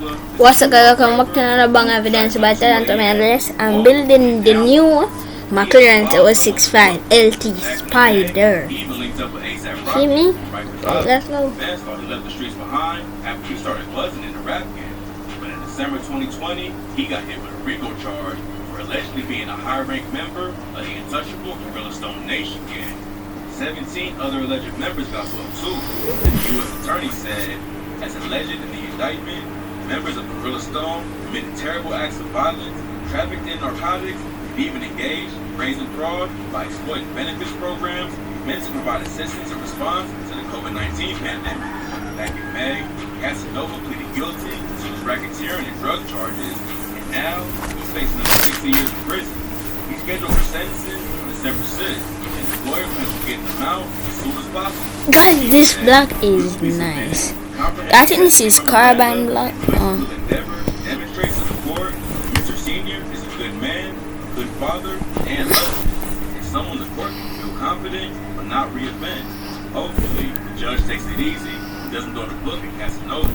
What's up, guys? Welcome back to another bang evidence by Toronto Mendes. I'm building the new McLaren 065 LT Spider. See me? Let's go. Left the streets behind after he started buzzing in the rap game. But in December 2020, he got hit with a RICO charge for allegedly being a high-ranked member of the untouchable Gorilla Stone Nation gang. 17 other alleged members got booked too. And the U.S. attorney said, as alleged in the indictment, members of Gorilla Stone committed terrible acts of violence, trafficked in narcotics, and even engaged in raising fraud by exploiting benefits programs meant to provide assistance in response to the COVID-19 pandemic. Back in May, Casanova pleaded guilty to his racketeering and drug charges, and now he's facing up to 60 years in prison. He's scheduled for sentencing on December 6th, and his lawyer plans on getting him out as soon as possible. Guys, this block is nice. I think this is carbon block. Demonstrates to the court Mr. Senior is a good man, a good father, and lover. And someone the court can feel confident but not reoffend. Hopefully, the judge takes it easy and doesn't throw the book at Casanova.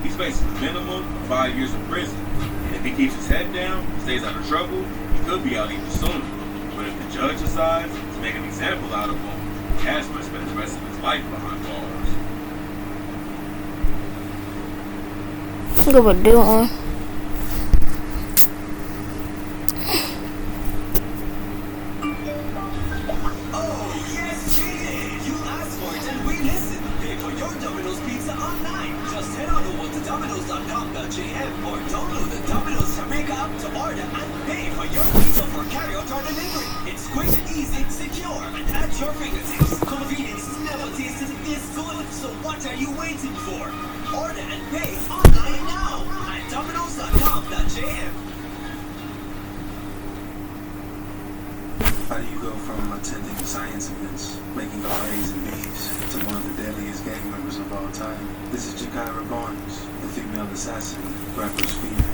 He's facing a minimum of 5 years in prison. And if he keeps his head down, stays out of trouble, he could be out even sooner. But if the judge decides to make an example out of him, Cass might spend the rest of his life behind bars. What we're doing? Domino's.com.jm or download the Domino's Jamaica app to order and pay for your pizza for carry-out or delivery. It's quick, easy, secure, and at your fingertips. Convenience never tasted this good, so what are you waiting for? Order and pay online now at Domino's.com.jm. How do you go from attending science events, making all A's and B's, to one of the deadliest gang members of all time? This is Jakira Barnes, the female assassin, rapper's female.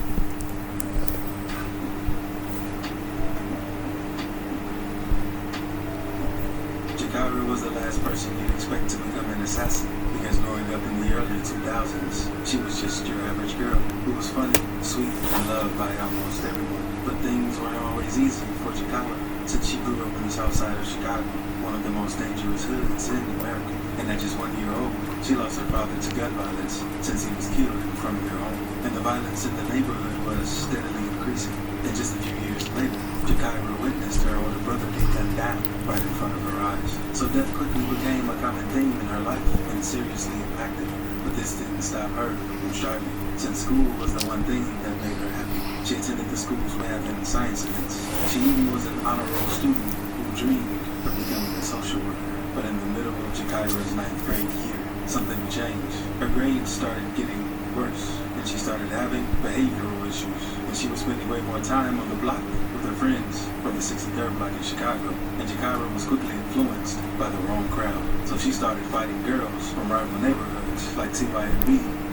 Jakira was the last person you'd expect to become an assassin, because growing up in the early 2000s, she was just your average girl who was funny, sweet, and loved by almost everyone. But things weren't always easy for Jakira. Since she grew up in the south side of Chicago, one of the most dangerous hoods in America. And at just 1 year old, she lost her father to gun violence since he was killed in front of their home. And the violence in the neighborhood was steadily increasing. And just a few years later, Jakira witnessed her older brother get gunned down right in front of her eyes. So death quickly became a common theme in her life and seriously impacted her. But this didn't stop her from striving, since school was the one thing that made her happy. She attended the school's math and science events. She even was an honor roll student who dreamed of becoming a social worker. But in the middle of Jakira's 9th grade year, something changed. Her grades started getting worse, and she started having behavioral issues. And she was spending way more time on the block with her friends from the 63rd block in Chicago. And Jakira was quickly influenced by the wrong crowd. So she started fighting girls from rival neighborhoods like TYMB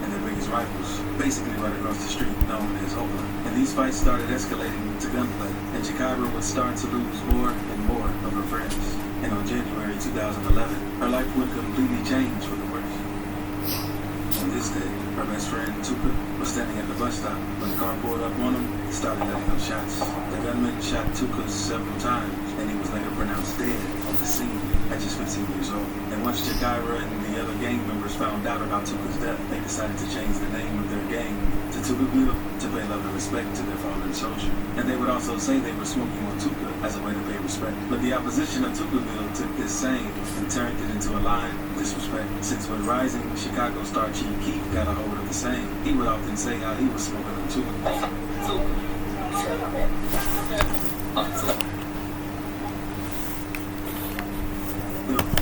and their biggest rivals, basically right across the street, known as Oakland. And these fights started escalating to gunplay, and Jakira would start to lose more and more of her friends. And on January 2011, her life would completely change for the worse. On this day, her best friend Tuka was standing at the bus stop when the car pulled up on him and started letting off shots. The gunman shot Tuka several times, and he was later pronounced dead on the scene at just 15 years old. And once Jakira and the other gang members found out about Tuka's death, they decided to change the name of their gang to Tukaville to pay love and respect to their fallen soldier. And they would also say they were smoking on Tuka as a way to pay respect. But the opposition of Tukaville took this saying and turned it into a line of disrespect. Since when rising Chicago star Chief Keef got a hold of the saying, he would often say how he was smoking on Tuka.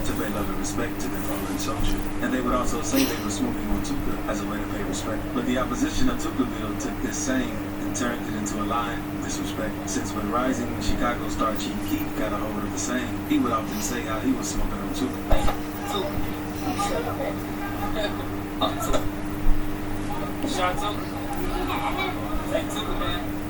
To pay love and respect to their fallen soldier. And they would also say they were smoking on Tuka as a way to pay respect. But the opposition of Tukaville took this saying and turned it into a line of disrespect. Since when rising Chicago star Chief Keef got a hold of the saying, he would often say how he was smoking on Tuka.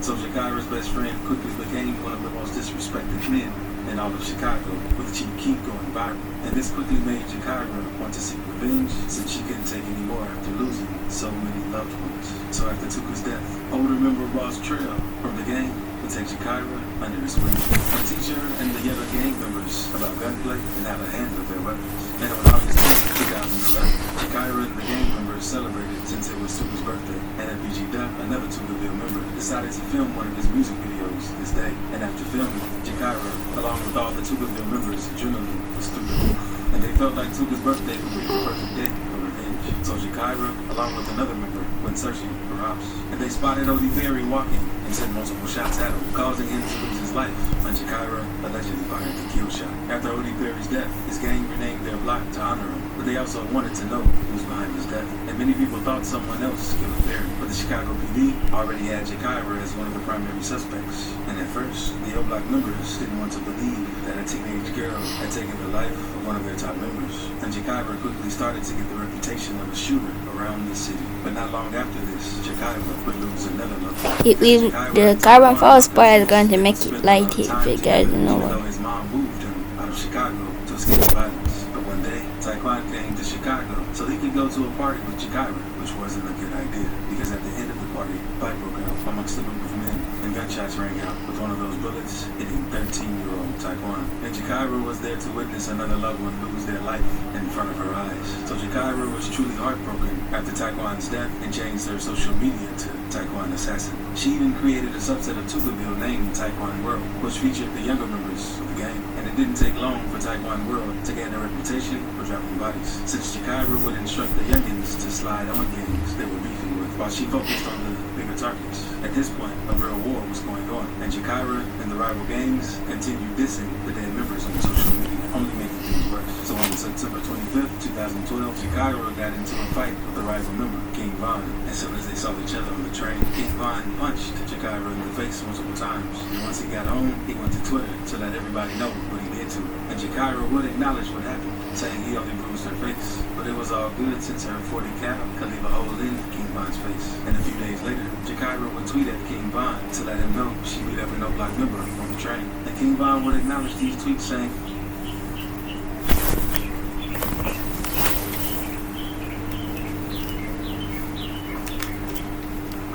So Jakira's best friend quickly became one of the most disrespected men in all of Chicago, with Cheap Keef going viral. And this quickly made Jakira want to seek revenge, since she couldn't take any more after losing so many loved ones. So after Tuka's death, older member Boss Trail from the gang would take Jakira under his wing and teach her and the other gang members about gunplay and how to handle their weapons. And on August 10, 2011, Jakira and the gang members celebrated since it was Tuka's birthday, and FBG Duck, another Tukaville member, decided to film one of his music videos this day. And after filming, Jakira, along with all the Tukaville members, adrenaline was through the roof, and they felt like Tuka's birthday would be the perfect day for revenge. So Jakira, along with another member, went searching for Ops, and they spotted Odie Berry walking and sent multiple shots at him, causing him to lose his life. And Jakira allegedly fired the kill shot. After Odie Berry's death, his gang renamed their block to honor him, but they also wanted to know who was behind his death, and many people thought someone else killed Berry, but the Chicago PD already had Jakira as one of the primary suspects. And at first, the O Block members didn't want to believe that a teenage girl had taken the life of one of their top members, and Jakira quickly started to get the reputation of a shooter around the city. But not long after this, Jakira would lose another loved one. The carbon falls part is going to make it light if you guys know Even though what. his mom moved him out of Chicago to escape violence. But one day, Taekwon came to Chicago so he could go to a party with Jakira, which wasn't a good idea, because at the end of the party, a fight broke out amongst a group of men, and gunshots rang out, with one of those bullets hitting 13-year-old Taekwon. And Jakira was there to witness another loved one lose their life in front of her eyes. So Jakira was truly heartbroken after Taekwon's death and changed her social media to Taekwon Assassin. She even created a subset of Tukaville named Taekwon World, which featured the younger members of the gang. And it didn't take long for Taekwon World to gain a reputation for dropping bodies, since Jakira would instruct the youngins to slide on gangs they were beefing with, while she focused on the bigger targets. At this point, a real war was going on, and Jakira and the rival gangs continued dissing the dead members on social media, only making things worse. So on September 25th, 2012, Jakira got into a fight with a rival member, King Von. As soon as they saw each other on the train, King Von punched Jakira in the face multiple times. And once he got home, he went to Twitter to let everybody know what he did to her. And Jakira would acknowledge what happened, saying he only bruised her face. But it was all good since her 40 cal could leave a hole in King Von's face. And a few days later, Jakira would tweet at King Von to let him know she beat up an O Block member on the train. And King Von would acknowledge these tweets, saying,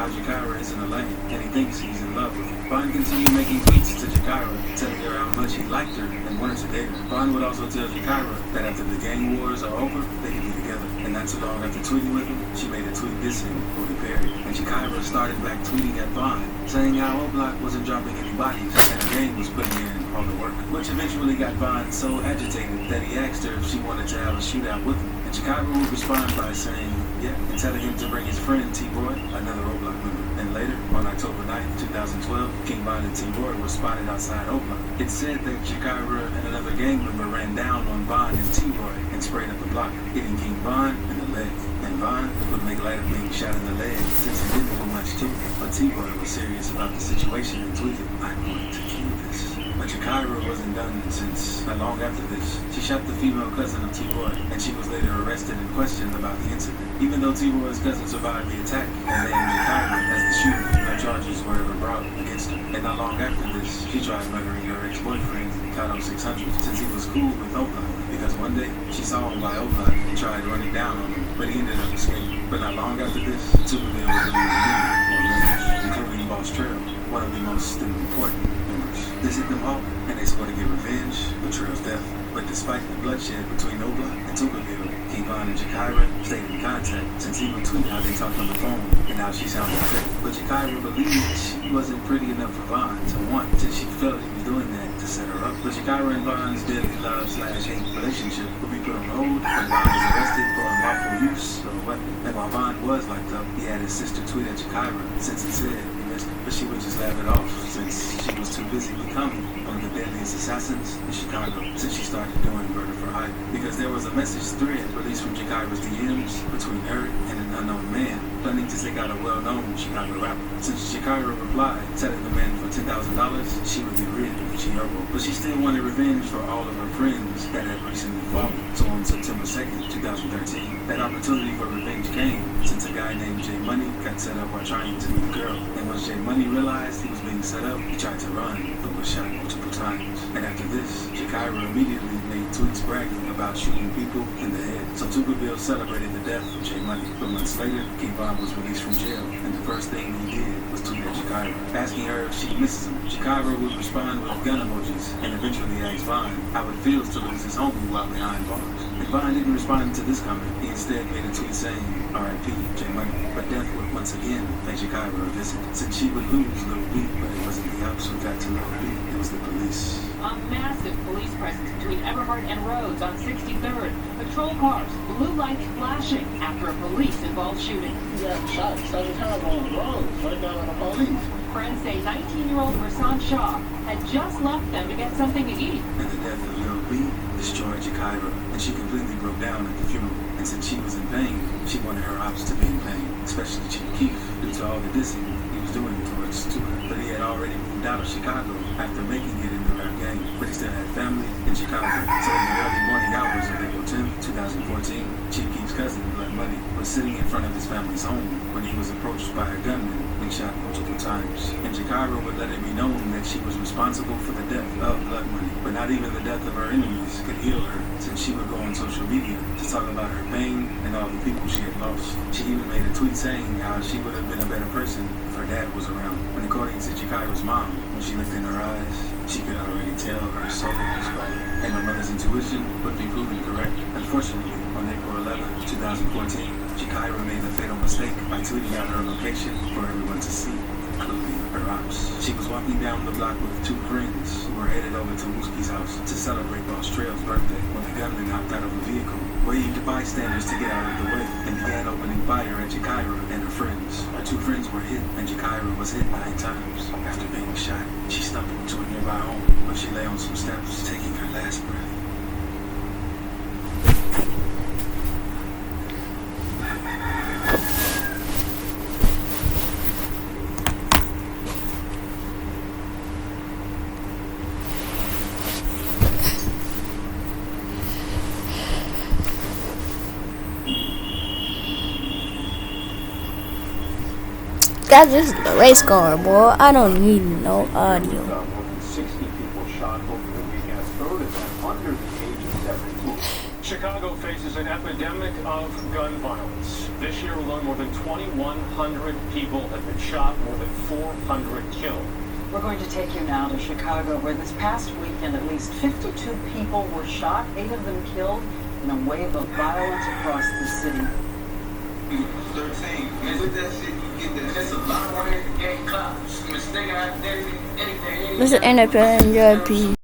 Jakira is in the lane, and he thinks he's in love with her. Von continued making tweets to Jakira, telling her how much he liked her and wanted to date her. Von would also tell Jakira that after the gang wars are over, they can be together. And not too long after tweeting with him, she made a tweet dissing Odie Berry. And Jakira started back tweeting at Von, saying how O Block wasn't dropping any bodies, and the gang was putting in all the work. Which eventually got Von so agitated that he asked her if she wanted to have a shootout with him. And Jakira would respond by saying, yeah, and telling him to bring his friend T-Boy, another O Block member. And later, on October 9th, 2012, King Von and T-Boy were spotted outside O Block. It said that Jakira and another gang member ran down on Von and T-Boy and sprayed up the block, hitting King Von in the leg. And Von would make light of being shot in the leg since he didn't do much to it. But T-Boy was serious about the situation and tweeted, I'm going to kill this. But Jakira wasn't done, since not long after this, she shot the female cousin of T-Boy, and she was later arrested and questioned about the incident. Even though T-Boy's cousin survived the attack and named Jakira as the shooter, no charges were ever brought against her. And not long after this, she tried murdering her ex-boyfriend, Kato 600, since he was cool with O Block, because one day she saw him by O Block and tried running down on him, but he ended up escaping. But not long after this, Tukaville was released on members, including Boss Trail, one of the most important members. This hit them all, and they swore to get revenge for Trail's death. But despite the bloodshed between O Block and Tukaville, King Von and Jakira stayed in contact, since he would tweet how they talked on the phone and how she sounded great. But Jakira believed she wasn't pretty enough for Von to want, since she felt he was doing that to set her up. But Jakira and Von's deadly love/hate relationship would be put on hold when Von was arrested for unlawful use of a weapon. And while Von was locked up, he had his sister tweet at Jakira, since he said he missed her. But she would just laugh it off, since she was too busy becoming one of the deadliest assassins in Chicago since she started doing murder for hire. Because there was a message thread released from Jakira's DMs between her and an unknown man, planning to take out a well-known Chicago rapper. Since Jakira replied, telling the man for $10,000 she would get rid if she hurt him. But she still wanted revenge for all of her friends that had recently fallen. So on September 2nd, 2013, that opportunity for revenge came, since a guy named J Money got set up while trying to meet a girl. And once Jay Money realized he was being set up, he tried to run, but was shot multiple times. And after this, Shakira immediately made tweets bragging about shooting people in the head. So Tuberville celebrated the death of Jay Money. But months later, King Von was released from jail, and the first thing he did was tweet at Shakira, asking her if she misses him. Shakira would respond with gun emojis, and eventually asked Von how it feels to lose his homie while behind bars. And Von didn't respond to this comment. He instead made a tweet saying, R.I.P. Jay Money. But death would once again pay Shakira a visit, since she would lose Lil B, but it wasn't the ups who got to Lil B, it was the police. A massive police presence between Everhart and Rhodes on 63rd. Patrol cars, blue lights flashing after a police-involved shooting. Yeah, shot 7 times on Rhodes, right down on the police. Friends say 19-year-old Rasan Shah had just left them to get something to eat. And the death of Lil B destroyed Shakira, and she completely broke down at the funeral. And since she was in pain, she wanted her ops to be in pain, especially Chief Keef, due to all the dissing he was doing towards Tupac. But he had already moved out of Chicago after making it in the rap game, but he still had family in Chicago. So in the early morning hours of April 10, 2014, Chief Keef's cousin, Blood Money, was sitting in front of his family's home when he was approached by a gunman and shot multiple times. And Shakira would let it be known that she was responsible for the death of Blood Money, but not even the death of her enemies could heal her, since she would go on social media to talk about her pain and all the people she had lost. She even made a tweet saying how she would have been a better person if her dad was around. And according to Shakira's mom, when she looked in her eyes, she could already tell her soul was gone. And her mother's intuition would be proven correct. Unfortunately, on April 11, 2014, Shakira made the fatal mistake by tweeting out her location for everyone to see, including her ops. She was walking down the block with 2 friends who were headed over to Wooski's house to celebrate Boss Trail's birthday when the gunman hopped out of a vehicle, waved to bystanders to get out of the way, and began opening fire at Shakira and her friends. Her 2 friends were hit, and Shakira was hit 9 times. After being shot, she stumbled to a nearby home, where she lay on some steps, taking her last breath. Guys, this is the race car, boy. I don't need no audio. More than 60 people shot over the weekend, a third of them under the age of 17. Chicago faces an epidemic of gun violence. This year alone, more than 2,100 people have been shot, more than 400 killed. We're going to take you now to Chicago, where this past weekend at least 52 people were shot, 8 of them killed, in a wave of violence across the city. 13. Man, with that shit, you get that. That's a lot of game clout. Mistaken identity, anything. This is NFL and JP.